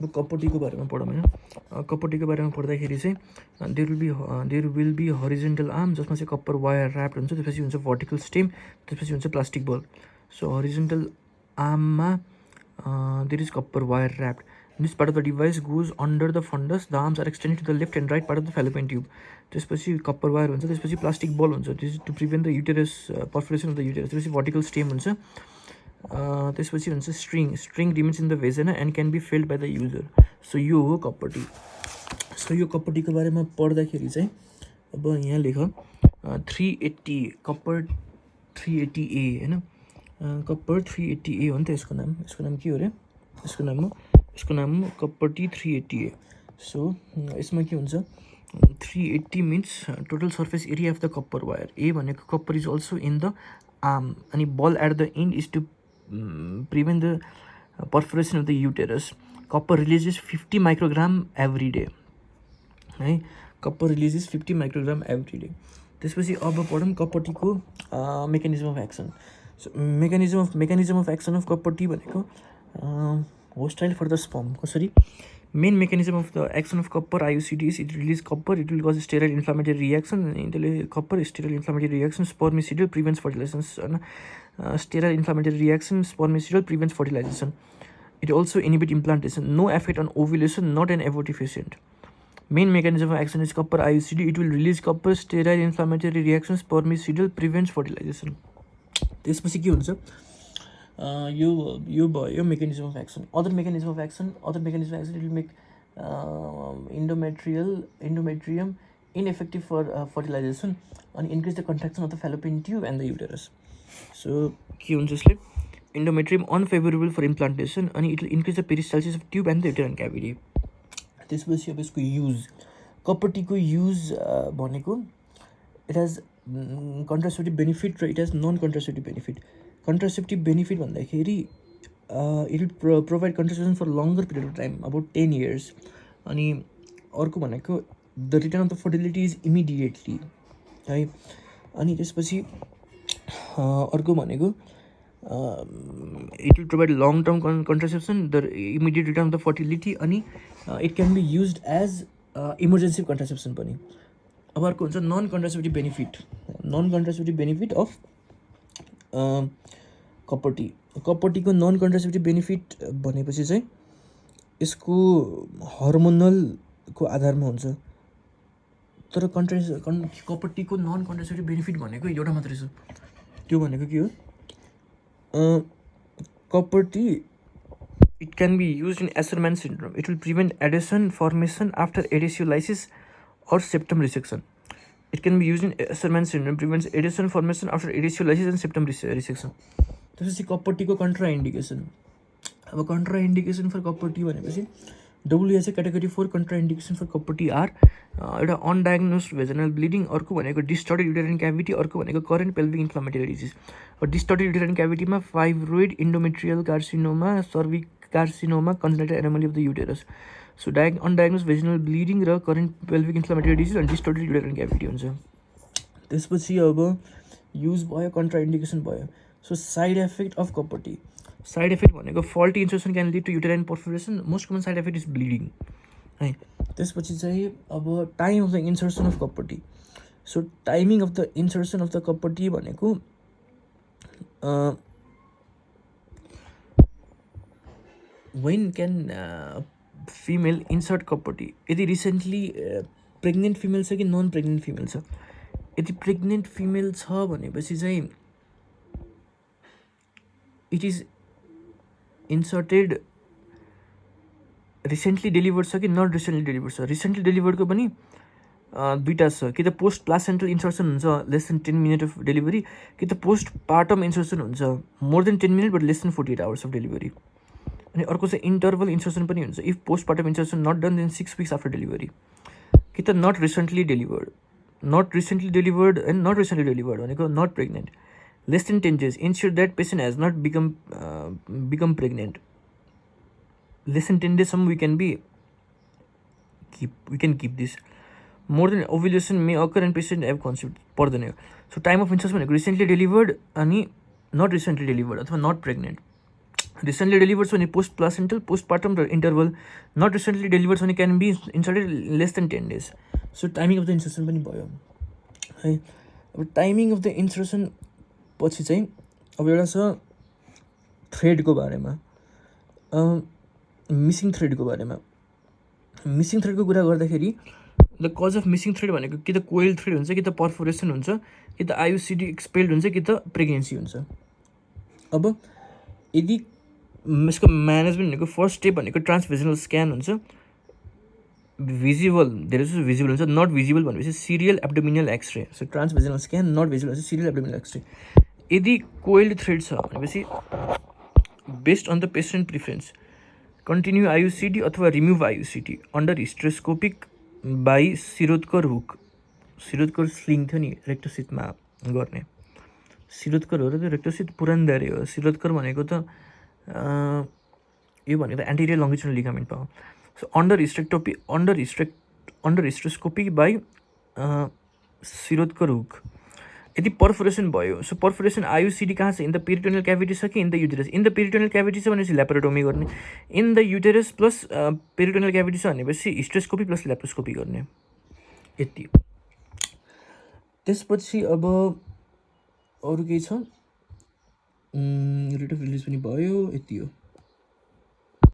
अब कपटीको बारेमा पढौँ हैन। कपटीको बारेमा पढ्दाखेरि चाहिँ there will be horizontal arm जसमा चाहिँ कप्पर वायर ऱ्याप्ड हुन्छ, त्यसपछि हुन्छ भर्टिकल स्टेम, त्यसपछि हुन्छ प्लास्टिक बल। सो हरिजन्टल आर्ममा there is copper wire wrapped. This part of the device goes under the fundus. The arms are extended to the left and right part of the fallopian tube. त्यसपछि copper wire हुन्छ, त्यसपछि plastic ball हुन्छ, this to prevent the uterus perforation of the uterus, त्यसपछि vertical stem हुन्छ, त्यसपछि हुन्छ string remains in the vagina and can be felt by the user. So यो हो कप्पटी. सो यो कप्पटीको बारेमा पढ्दाखेरि चाहिँ अब यहाँ लेख 380 कप्पर 380A होइन, कप्पर 380A हो नि त यसको नाम के हो अरे, यसको नाम हो कप्पटी 380A. सो यसमा के हुन्छ 380 means total surface area of the copper wire. ए भनेको copper is also in the arm अनि ball at the end is to prevent the perforation of the uterus. Copper releases 50 microgram every day है, copper releases 50 microgram every day. त्यसपछि अब पढौँ कप्पटीको mechanism of action. So mechanism of action of copper T भनेको hostile for the sperm. कसरी main mechanism of the action of copper IUCD is it release copper, it will cause sterile inflammatory reaction. त्यसले copper sterile inflammatory reaction, spermicidal prevents fertilisation होइन, sterile inflammatory reaction, spermicidal prevents fertilisation. It also inhibit implantation, no effect on ovulation, not an abortifacient. Main mechanism of action is copper IUCD, it will release copper, sterile inflammatory reaction, spermicidal prevents fertilisation. त्यसपछि के हुन्छ यो भयो mechanism of action. Other mechanism of action it will make endometrium ineffective for fertilization and increase the contraction of the fallopian tube and the uterus. So के हुन्छ यसले endometrium unfavorable for implantation and it will increase the peristalsis of tube and the uterine cavity. त्यसपछि अब यसको use, कप्पटीको use भनेको it has contraceptive benefit र it has non contraceptive benefit. Contraceptive benefit भन्दाखेरि it will provide contraception for longer period of time about 10 years. अनि अर्को भनेको the return of the fertility is immediately है. अनि त्यसपछि अर्को भनेको it will provide long term contraception, the immediate return of the fertility. अनि it can be use as emergency contraception पनि. अब अर्को हुन्छ non contraceptive benefit of copper T. कप्पटीको नन कन्ट्रासेप्टिभ बेनिफिट भनेपछि चाहिँ यसको हर्मोनलको आधारमा हुन्छ. तर कप्पटीको नन कन्ट्रासेप्टिभ बेनिफिट भनेको एउटा मात्रै छ, त्यो भनेको के हो, copper T it can be use in Asherman syndrome. It will prevent adhesion formation after adhesiolysis or septum resection. It can be used in Asherman syndrome, prevents adhesion formation after adhesiolysis and septum resection. त्यसपछि कप्पटीको contraindication. अब contraindication for copper T भनेपछि WHO category 4 contraindication for copper T are एउटा undiagnosed vaginal bleeding, अर्को भनेको distorted uterine cavity, अर्को भनेको current pelvic inflammatory disease. Distorted uterine क्याभिटीमा fibroid, endometrial carcinoma, cervix carcinoma, congenital anomaly of the uterus. So undiagnosed vaginal bleeding र current pelvic inflammatory disease अनि distorted uterine cavity हुन्छ. त्यसपछि अब युज भयो, contraindication भयो. So side effect of copper T. Side effect भनेको faulty insertion can lead to uterine perforation. Most common side effect is bleeding है. त्यसपछि चाहिँ अब time of the insertion of copper T. So timing of the insertion of the copper T भनेको when can female insert copper T. यदि recently pregnant female छ कि non pregnant female छ. यदि प्रेग्नेन्ट फिमेल छ भनेपछि चाहिँ it is inserted recently delivered छ कि नट रिसेन्टली डेलिभर्ड छ. रिसेन्टली डेलिभर्डको पनि दुईवटा छ, कि त पोस्ट प्लासेन्टल इन्सर्सन हुन्छ less than 10 minutes of delivery, कि त पोस्ट पार्टम इन्सर्सन हुन्छ more than 10 minutes but less than 48 hours of delivery. अनि अर्को चाहिँ इन्टरभल इन्सर्सन पनि हुन्छ. If post partum insertion not done then 6 weeks after delivery, कि त not recently delivered and not recently delivered भनेको not pregnant, less than 10 days. Ensure that patient has not become pregnant. Less than 10 days सम्म we can keep this. More than ovulation may occur and patient have concept पर्दैन यो. So time of insertion भनेको recently delivered अनि not recently delivered अथवा not pregnant. Recently delivered भने post placental postpartum र interval not recently delivered भने can be inserted lace than 10 days. So timing of the insertion पनि भयो है. अब टाइमिङ अफ द इन्सर्सन पछि चाहिँ अब एउटा छ थ्रेडको बारेमा, मिसिङ थ्रेडको बारेमा. मिसिङ थ्रेडको कुरा गर्दाखेरि the cause of missing thread भनेको कि त कोइल थ्रेड हुन्छ, कि त पर्फोरेसन हुन्छ, कि त आयुसिडी एक्सपेल्ड हुन्छ, कि त प्रेग्नेन्सी हुन्छ. अब यदि यसको म्यानेजमेन्ट भनेको फर्स्ट स्टेप भनेको ट्रान्सभेजनल स्क्यान हुन्छ. भिजिबल धेरै जस्तो भिजिबल हुन्छ, नट भिजिबल भनेपछि serial abdominal X ray. So transvaginal scan, not visible भनेपछि सिरियल एब्डोमिनल एक्सरे. यदि कोइल्ड थ्रेड छ भनेपछि based on the patient preference continue IUCD अथवा remove IUCD under hysteroscopic by Shirodkar hook. Shirodkar sling थियो नि रेक्टोसिटमा गर्ने, शिरोधकर हो र त्यो रेक्टोसिट पुरान्दारे हो. शिरोधकर भनेको त यो भनेको त एन्टिरियर लङ्गिट्युडनल लिगामेन्ट भयो. So under hysteroscopy by Shirodkar hook. यदि पर्फोरेसन भयो, सो पर्फोरेसन आयुसिडी कहाँ छ? इन द पेरिटोनियल क्याभिटी छ कि in the uterus? In the peritoneal cavity छ भनेपछि ल्यापारोटोमी गर्ने. In the uterus plus peritoneal cavity छ भनेपछि हिस्ट्रोस्कोपी प्लस ल्याप्रोस्कोपी गर्ने. यति. त्यसपछि अब अरू केही छ? रेट अफ रिलिज पनि भयो, यति हो.